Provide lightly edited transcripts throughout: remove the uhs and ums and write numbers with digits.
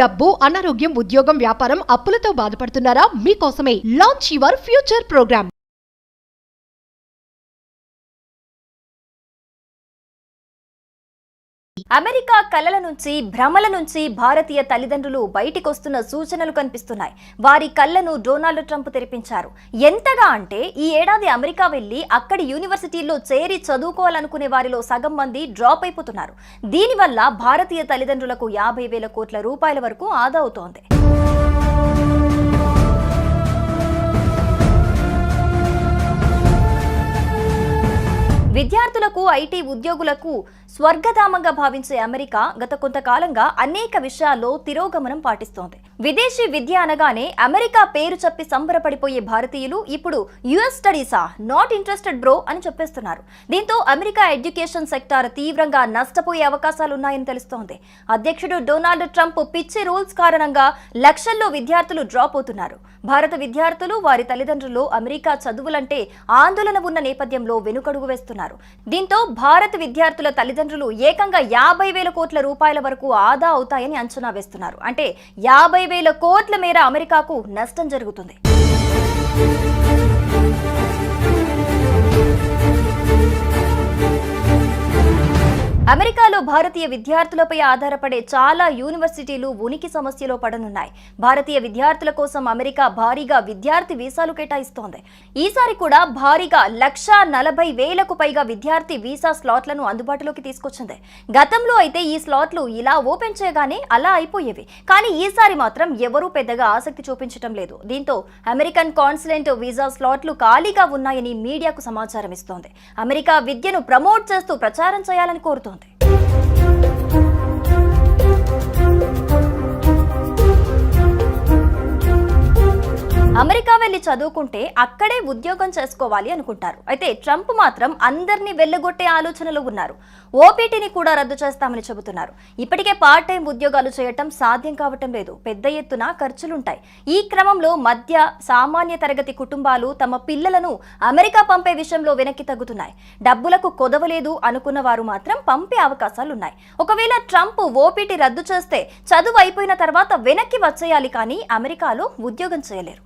డబ్బు, అనారోగ్యం, ఉద్యోగం, వ్యాపారం, అప్పులతో బాధపడుతున్నారా? మీకోసమే launch your future program. America కలల నుంచి భ్రమల నుంచి భారతీయ తల్లిదండ్రులు బయటికొస్తున్న సూచనలు కనిపిస్తున్నాయి. వారి కళ్ళను డొనాల్డ్ ట్రంప్ తెరిపించారు. ఎంతగా అంటే ఈ ఏడాది అమెరికా వెళ్లి అక్కడి యూనివర్సిటీల్లో చేరి చదువుకోవాలనుకునే వారిలో సగం మంది డ్రాప్ అయిపోతున్నారు. దీనివల్ల భారతీయ తల్లిదండ్రులకు 50,000 కోట్ల రూపాయల వరకు ఆదా అవుతోంది. విద్యార్థులకు, ఐటీ ఉద్యోగులకు స్వర్గధామంగా భావించే అమెరికా గత కొంతకాలంగా అనేక విషయాల్లో తిరోగమనం పాటిస్తోంది. విదేశీ విద్య అనగానే అమెరికా పేరు చెప్పి సంబరపడిపోయే భారతీయులు ఇప్పుడు యుఎస్ స్టడీసా, నాట్ ఇంట్రెస్టెడ్ బ్రో అని చెప్పేస్తున్నారు. దీంతో అమెరికా ఎడ్యుకేషన్ సెక్టార్ తీవ్రంగా నష్టపోయే అవకాశాలున్నాయని తెలుస్తోంది. అధ్యక్షుడు డొనాల్డ్ ట్రంప్ పిచ్చి రూల్స్ కారణంగా లక్షల్లో విద్యార్థులు డ్రాప్ అవుతున్నారు. భారత విద్యార్థులు, వారి తల్లిదండ్రులు అమెరికా చదువులంటే ఆందోళన ఉన్న నేపథ్యంలో వెనుకడుగు వేస్తున్నారు. దీంతో భారత విద్యార్థుల తల్లిదండ్రులు ఏకంగా 50,000 కోట్ల రూపాయల వరకు ఆదా అవుతాయని అంచనా వేస్తున్నారు. అంటే 50,000 కోట్ల మేర అమెరికాకు నష్టం జరుగుతుంది. అమెరికాలో భారతీయ విద్యార్థులపై ఆధారపడే చాలా యూనివర్సిటీలు ఉనికి సమస్యలో పడనున్నాయి. భారతీయ విద్యార్థుల కోసం అమెరికా భారీగా విద్యార్థి వీసాలు కేటాయిస్తోంది. ఈసారి కూడా భారీగా 140,000కు పైగా విద్యార్థి వీసా స్లాట్లను అందుబాటులోకి తీసుకొచ్చింది. గతంలో అయితే ఈ స్లాట్లు ఇలా ఓపెన్ చేయగానే అలా అయిపోయేవి. కానీ ఈసారి మాత్రం ఎవరూ పెద్దగా ఆసక్తి చూపించడం లేదు. దీంతో అమెరికన్ కాన్సులేట్ వీసా స్లాట్లు ఖాళీగా ఉన్నాయని మీడియాకు సమాచారం ఇస్తోంది. అమెరికా విద్యను ప్రమోట్ చేస్తూ ప్రచారం చేయాలని కోరుతోంది. అమెరికా వెళ్లి చదువుకుంటే అక్కడే ఉద్యోగం చేసుకోవాలి అనుకుంటారు. అయితే ట్రంప్ మాత్రం అందరినీ వెళ్లగొట్టే ఆలోచనలు ఉన్నారు. ఓపీటీని కూడా రద్దు చేస్తామని చెబుతున్నారు. ఇప్పటికే పార్ట్ టైం ఉద్యోగాలు చేయటం సాధ్యం కావటం లేదు. పెద్ద ఎత్తున ఖర్చులుంటాయి. ఈ క్రమంలో మధ్య సామాన్య తరగతి కుటుంబాలు తమ పిల్లలను అమెరికా పంపే విషయంలో వెనక్కి తగ్గుతున్నాయి. డబ్బులకు కొదవలేదు అనుకున్న వారు మాత్రం పంపే అవకాశాలున్నాయి. ఒకవేళ ట్రంప్ ఓపీటీ రద్దు చేస్తే చదువు అయిపోయిన తర్వాత వెనక్కి వచ్చేయాలి, కానీ అమెరికాలో ఉద్యోగం చేయలేరు.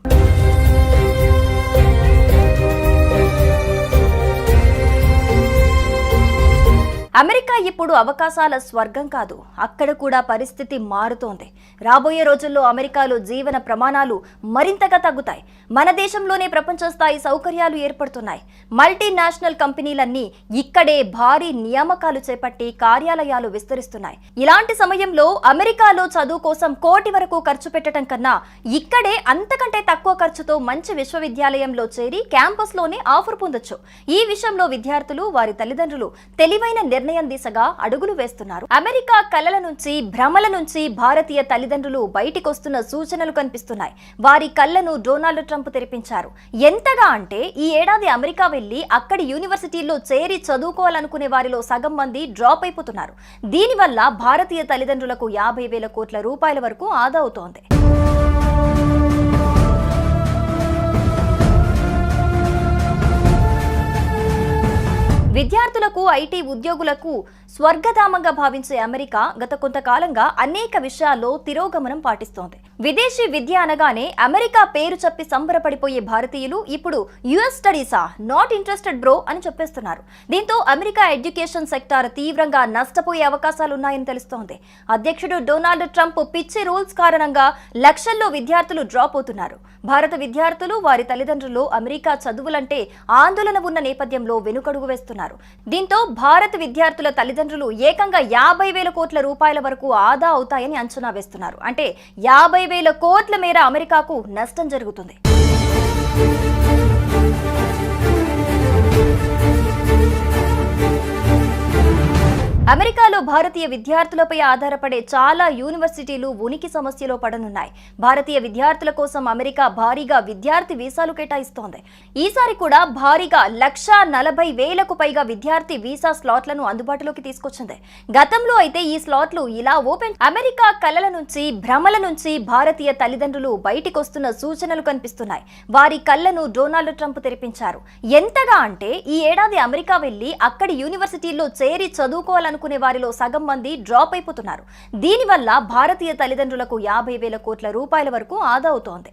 అమెరికా ఇప్పుడు అవకాశాల స్వర్గం కాదు. అక్కడ కూడా పరిస్థితి మారుతోంది. రాబోయే రోజుల్లో అమెరికాలో జీవన ప్రమాణాలు మరింతగా తగ్గుతాయి. మన దేశంలోనే ప్రపంచ స్థాయి సౌకర్యాలు ఏర్పడుతున్నాయి. మల్టీనేషనల్ కంపెనీలన్నీ ఇక్కడే భారీ నియామకాలు చేపట్టి కార్యాలయాలు విస్తరిస్తున్నాయి. ఇలాంటి సమయంలో అమెరికాలో చదువు కోసం కోటి వరకు ఖర్చు పెట్టడం కన్నా ఇక్కడే అంతకంటే తక్కువ ఖర్చుతో మంచి విశ్వవిద్యాలయంలో చేరి క్యాంపస్లోనే ఆఫర్ పొందొచ్చు. ఈ విషయంలో విద్యార్థులు, వారి తల్లిదండ్రులు తెలివైన నిర్ణయం దిశగా అడుగులు వేస్తున్నారు. అమెరికా కలల నుంచి భ్రమల నుంచి భారతీయ తల్లిదండ్రులు బయటికొస్తున్న సూచనలు కనిపిస్తున్నాయి. వారి కళ్ళను డొనాల్డ్ ట్రంప్ తెరిపించారు. ఎంతగా అంటే ఈ ఏడాది అమెరికా వెళ్లి అక్కడి యూనివర్సిటీల్లో చేరి చదువుకోవాలనుకునే వారిలో సగం మంది డ్రాప్ అయిపోతున్నారు. దీనివల్ల భారతీయ తల్లిదండ్రులకు 50,000 కోట్ల రూపాయల వరకు ఆదా అవుతోంది. విద్యార్థులకు, ఐటీ ఉద్యోగులకు స్వర్గధామంగా భావించే అమెరికా గత కొంతకాలంగా అనేక విషయాల్లో తిరోగమనం పాటిస్తోంది. విదేశీ విద్య అనగానే అమెరికా పేరు చెప్పి సంబరపడిపోయే భారతీయులు ఇప్పుడు యుఎస్ స్టడీసా, నాట్ ఇంట్రెస్టెడ్ బ్రో అని చెప్పేస్తున్నారు. దీంతో అమెరికా ఎడ్యుకేషన్ సెక్టార్ తీవ్రంగా నష్టపోయే అవకాశాలున్నాయని తెలుస్తోంది. అధ్యక్షుడు డొనాల్డ్ ట్రంప్ పిచ్చి రూల్స్ కారణంగా లక్షల్లో విద్యార్థులు డ్రాప్ అవుతున్నారు. భారత విద్యార్థులు, వారి తల్లిదండ్రులు అమెరికా చదువులంటే ఆందోళన ఉన్న నేపథ్యంలో వెనుకడుగు వేస్తున్నారు. దీంతో భారత విద్యార్థుల తల్లిదండ్రులు ఏకంగా 50,000 కోట్ల రూపాయల వరకు ఆదా అవుతాయని అంచనా వేస్తున్నారు. అంటే 50,000 కోట్ల మేర అమెరికాకు నష్టం జరుగుతుంది. అమెరికాలో భారతీయ విద్యార్థులపై ఆధారపడే చాలా యూనివర్సిటీలు ఉనికి సమస్యలో పడనున్నాయి. భారతీయ విద్యార్థుల కోసం అమెరికా భారీగా విద్యార్థి వీసాలు కేటాయిస్తోంది. ఈసారి కూడా భారీగా 140,000కు పైగా విద్యార్థి వీసా స్లాట్లను అందుబాటులోకి తీసుకొచ్చింది. గతంలో అయితే ఈ స్లాట్లు ఇలా ఓపెన్. అమెరికా కలల నుంచి భ్రమల నుంచి భారతీయ తల్లిదండ్రులు బయటికొస్తున్న సూచనలు కనిపిస్తున్నాయి. వారి కళ్ళను డొనాల్డ్ ట్రంప్ తెరిపించారు. ఎంతగా అంటే ఈ ఏడాది అమెరికా వెళ్లి అక్కడి యూనివర్సిటీల్లో చేరి చదువుకోవాలని చదవాలనుకునే వారిలో సగం మంది డ్రాప్ అయిపోతున్నారు. దీనివల్ల భారతీయ తల్లిదండ్రులకు 50,000 కోట్ల రూపాయల వరకు ఆదా అవుతోంది.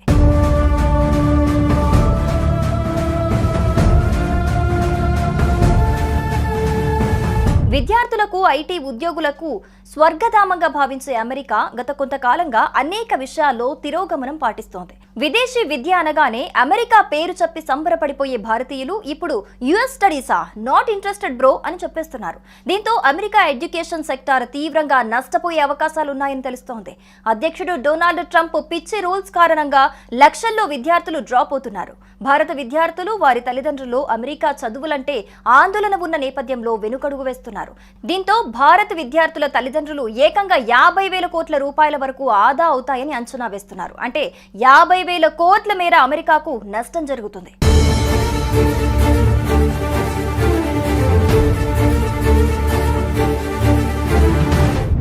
విద్యార్థులకు, ఐటీ ఉద్యోగులకు స్వర్గధామంగా భావించే అమెరికా గత కొంతకాలంగా అనేక విషయాల్లో తిరోగమనం పాటిస్తోంది. విదేశీ విద్య అనగానే అమెరికా పేరు చెప్పి సంబరపడిపోయే భారతీయులు ఇప్పుడు యుఎస్ స్టడీసా, నాట్ ఇంట్రెస్టెడ్ బ్రో అని చెప్పేస్తున్నారు. దీంతో అమెరికా ఎడ్యుకేషన్ సెక్టార్ తీవ్రంగా నష్టపోయే అవకాశాలున్నాయని తెలుస్తోంది. అధ్యక్షుడు డొనాల్డ్ ట్రంప్ పిచ్చి రూల్స్ కారణంగా లక్షల్లో విద్యార్థులు డ్రాప్ అవుతున్నారు. భారత విద్యార్థులు, వారి తల్లిదండ్రులు అమెరికా చదువులంటే ఆందోళన ఉన్న నేపథ్యంలో వెనుకడుగు వేస్తున్నారు. దీంతో భారత విద్యార్థుల తల్లిదండ్రులు ఏకంగా 50,000 కోట్ల రూపాయల వరకు ఆదా అవుతాయని అంచనా వేస్తున్నారు. అంటే 50,000 కోట్ల మేర అమెరికాకు నష్టం జరుగుతుంది.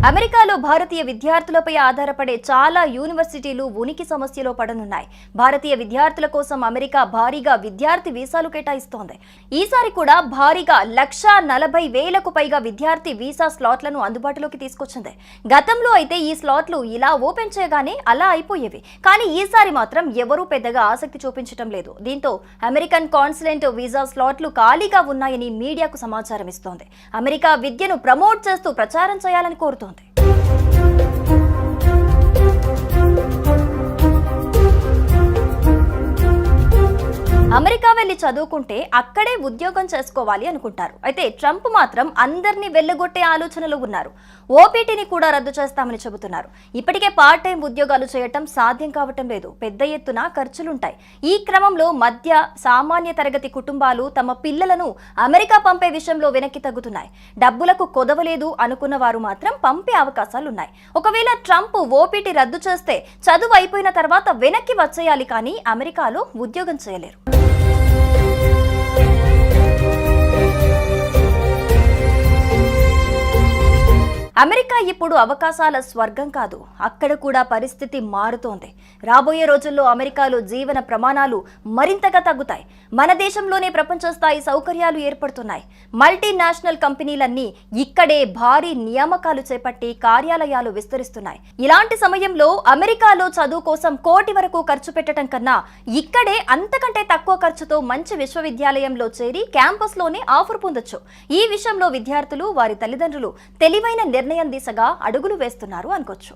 అమెరికాలో భారతీయ విద్యార్థులపై ఆధారపడే చాలా యూనివర్సిటీలు ఉనికి సమస్యలో పడనున్నాయి. భారతీయ విద్యార్థుల కోసం అమెరికా భారీగా విద్యార్థి వీసాలు కేటాయిస్తోంది. ఈసారి కూడా భారీగా 140,000కు పైగా విద్యార్థి వీసా స్లాట్లను అందుబాటులోకి తీసుకొచ్చింది. గతంలో అయితే ఈ స్లాట్లు ఇలా ఓపెన్ చేయగానే అలా అయిపోయేవి. కానీ ఈసారి మాత్రం ఎవరూ పెద్దగా ఆసక్తి చూపించడం లేదు. దీంతో అమెరికన్ కాన్సులేట్ వీసా స్లాట్లు ఖాళీగా ఉన్నాయని మీడియాకు సమాచారం ఇస్తోంది. అమెరికా విద్యను ప్రమోట్ చేస్తూ ప్రచారం చేయాలని కోరుతోంది. అమెరికా వెళ్లి చదువుకుంటే అక్కడే ఉద్యోగం చేసుకోవాలి అనుకుంటారు. అయితే ట్రంప్ మాత్రం అందరినీ వెళ్లగొట్టే ఆలోచనలో ఉన్నారు. ఓపీటీని కూడా రద్దు చేస్తామని చెబుతున్నారు. ఇప్పటికే పార్ట్ టైం ఉద్యోగాలు చేయటం సాధ్యం కావటం లేదు. పెద్ద ఎత్తున ఖర్చులుంటాయి. ఈ క్రమంలో మధ్య సామాన్య తరగతి కుటుంబాలు తమ పిల్లలను అమెరికా పంపే విషయంలో వెనక్కి తగ్గుతున్నాయి. డబ్బులకు కొదవలేదు అనుకున్న వారు మాత్రం పంపే అవకాశాలున్నాయి. ఒకవేళ ట్రంప్ ఓపీటీ రద్దు చేస్తే చదువు అయిపోయిన తర్వాత వెనక్కి వచ్చేయాలి, కానీ అమెరికాలో ఉద్యోగం చేయలేరు. అమెరికా ఇప్పుడు అవకాశాల స్వర్గం కాదు, అక్కడ కూడా పరిస్థితి మారుతోంది. రాబోయే రోజుల్లో అమెరికాలో జీవన ప్రమాణాలు మరింతగా తగ్గుతాయి. మన దేశంలోనే ప్రపంచ స్థాయి సౌకర్యాలు ఏర్పడుతున్నాయి. మల్టీనేషనల్ కంపెనీలన్నీ ఇక్కడే భారీ నియామకాలు చేపట్టి కార్యాలయాలు విస్తరిస్తున్నాయి. ఇలాంటి సమయంలో అమెరికాలో చదువు కోసం కోటి వరకు ఖర్చు పెట్టడం కన్నా ఇక్కడే అంతకంటే తక్కువ ఖర్చుతో మంచి విశ్వవిద్యాలయంలో చేరి క్యాంపస్లోనే ఆఫర్ పొందొచ్చు. ఈ విషయంలో విద్యార్థులు, వారి తల్లిదండ్రులు తెలివైన నిర్ణయం దిశగా అడుగులు వేస్తున్నారు అనుకోవచ్చు.